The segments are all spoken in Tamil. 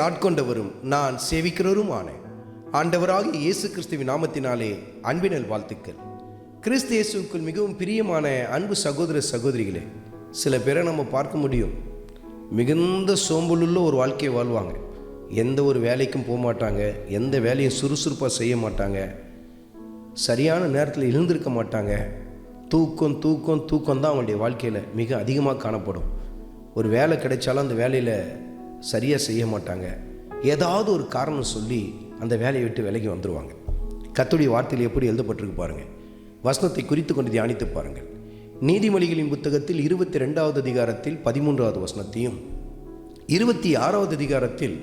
ஆட்கொண்டவரும் நான் சேவிக்கிறவருமான ஆண்டவராகிய இயேசு கிறிஸ்துவின் நாமத்தினாலே அன்பினல் வாழ்த்துக்கள். கிறிஸ்து இயேசுக்குள் மிகவும் பிரியமான அன்பு சகோதர சகோதரிகளே, சில பேரை நம்ம பார்க்க முடியும், மிகுந்த சோம்பலுள்ள ஒரு வாழ்க்கையை வாழ்வாங்க. எந்த ஒரு வேலைக்கும் போக மாட்டாங்க, எந்த வேலையும் சுறுசுறுப்பாக செய்ய மாட்டாங்க, சரியான நேரத்தில் எழுந்திருக்க மாட்டாங்க. தூக்கம் தூக்கம் தூக்கம் தான் அவங்களுடைய வாழ்க்கையில் மிக அதிகமாக காணப்படும். ஒரு வேலை கிடைச்சாலும் அந்த வேலையில் சரியாக செய்ய மாட்டாங்க. ஏதாவது ஒரு காரணம் சொல்லி அந்த வேலையை விட்டு விலகி வந்துடுவாங்க. கர்த்தருடைய வார்த்தையில் எப்படி எழுதப்பட்டிருக்கு பாருங்கள். வசனத்தை குறித்து கொண்டு தியானித்து பாருங்கள். நீதிமொழிகளின் புத்தகத்தில் 22வது அதிகாரத்தில் 13வது வசனத்தையும் 26வது அதிகாரத்தில்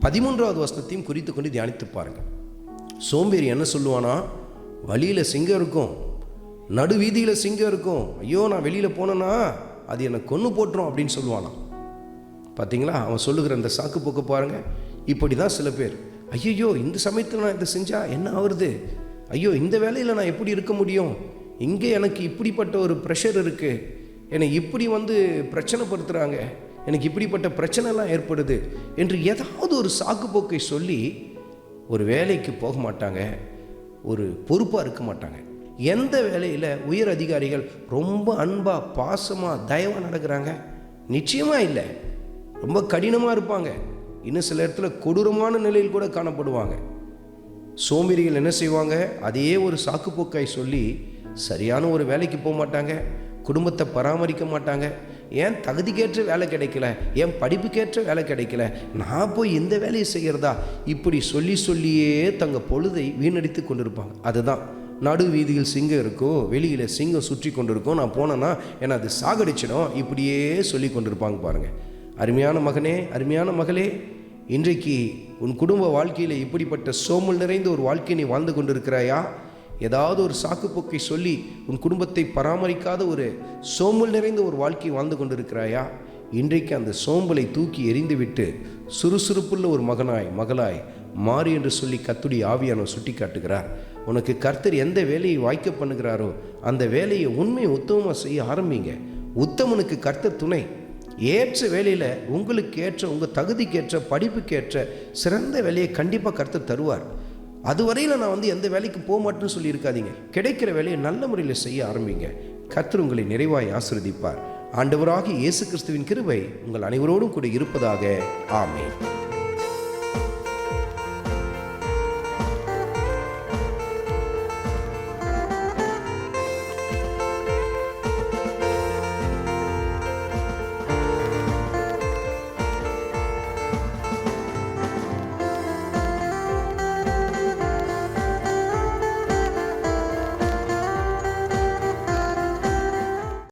13வது வசனத்தையும் குறித்து கொண்டு தியானித்து பாருங்கள். சோம்பேறி என்ன சொல்லுவானா, வழியில் சிங்கம் இருக்கும், நடு வீதியில் சிங்கம் இருக்கும், ஐயோ நான் வெளியில் போனேன்னா அது என்னை கொன்று போட்டுரும் அப்படின்னு சொல்லுவானா. பார்த்தீங்களா, அவன் சொல்லுகிற அந்த சாக்கு போக்க பாருங்கள். இப்படி தான் சில பேர், ஐயோ இந்த சமயத்தில் நான் இதை செஞ்சால் என்ன ஆகுறது, ஐயோ இந்த வேலையில் நான் எப்படி இருக்க முடியும், இங்கே எனக்கு இப்படிப்பட்ட ஒரு ப்ரெஷர் இருக்குது, என்னை இப்படி பிரச்சனைப்படுத்துகிறாங்க, எனக்கு இப்படிப்பட்ட பிரச்சனைலாம் ஏற்படுது என்று ஏதாவது ஒரு சாக்கு போக்கை சொல்லி ஒரு வேலைக்கு போக மாட்டாங்க, ஒரு பொறுப்பாக இருக்க மாட்டாங்க. எந்த வேலையில் உயர் அதிகாரிகள் ரொம்ப அன்பாக பாசமாக தயவாக நடக்கிறாங்க? நிச்சயமாக இல்லை. ரொம்ப கடினமாக இருப்பாங்க, இன்னும் சில இடத்துல கொடூரமான நிலையில் கூட காணப்படுவாங்க. சோம்பேறிகள் என்ன செய்வாங்க, அதே ஒரு சாக்குப்போக்காய் சொல்லி சரியான ஒரு வேலைக்கு போக மாட்டாங்க, குடும்பத்தை பராமரிக்க மாட்டாங்க. ஏன் தகுதிக்கேற்ற வேலை கிடைக்கல, ஏன் படிப்புக்கேற்ற வேலை கிடைக்கல, நான் போய் இந்த வேலையை செய்கிறதா, இப்படி சொல்லி சொல்லியே தங்கள் பொழுதை வீணடித்து கொண்டிருப்பாங்க. அதுதான் நடு வீதியில் சிங்கம் இருக்கும், வெளியில் சிங்கம் சுற்றி கொண்டு இருக்கும், நான் போனேன்னா என்னை அது சாகடிச்சிடும், இப்படியே சொல்லி கொண்டிருப்பாங்க பாருங்கள். அருமையான மகனே, அருமையான மகளே, இன்றைக்கு உன் குடும்ப வாழ்க்கையில் இப்படிப்பட்ட சோம்பல் நிறைந்த ஒரு வாழ்க்கையை நீ வாழ்ந்து கொண்டிருக்கிறாயா? ஏதாவது ஒரு சாக்குப்போக்கை சொல்லி உன் குடும்பத்தை பராமரிக்காத ஒரு சோம்பல் நிறைந்த ஒரு வாழ்க்கையை வாழ்ந்து கொண்டிருக்கிறாயா? இன்றைக்கு அந்த சோம்பலை தூக்கி எறிந்துவிட்டு சுறுசுறுப்புள்ள ஒரு மகனாய் மகளாய் மாறி என்று சொல்லி கர்த்தருடைய ஆவியானவர் சுட்டி காட்டுகிறார். உனக்கு கர்த்தர் எந்த வேலையை வாய்க்க பண்ணுகிறாரோ அந்த வேலையை உண்மையை உத்தமமாக செய்ய ஆரம்பிங்க. உத்தமனுக்கு கர்த்தர் துணை. ஏற்ற வேலையில் உங்களுக்கு ஏற்ற, உங்கள் தகுதிக்கேற்ற, படிப்புக்கேற்ற சிறந்த வேலையை கண்டிப்பாக கர்த்தர் தருவார். அதுவரையில் நான் எந்த வேலைக்கு போக மாட்டேன்னு சொல்லி இருக்காதீங்க. கிடைக்கிற வேலையை நல்ல முறையில் செய்ய ஆரம்பிங்க. கர்த்தர் உங்களை நிறைவாய் ஆசீர்வதிப்பார். ஆண்டவராகிய இயேசு கிறிஸ்துவின் கிருபை உங்கள் அனைவரோடும் கூட இருப்பதாக. ஆமென்.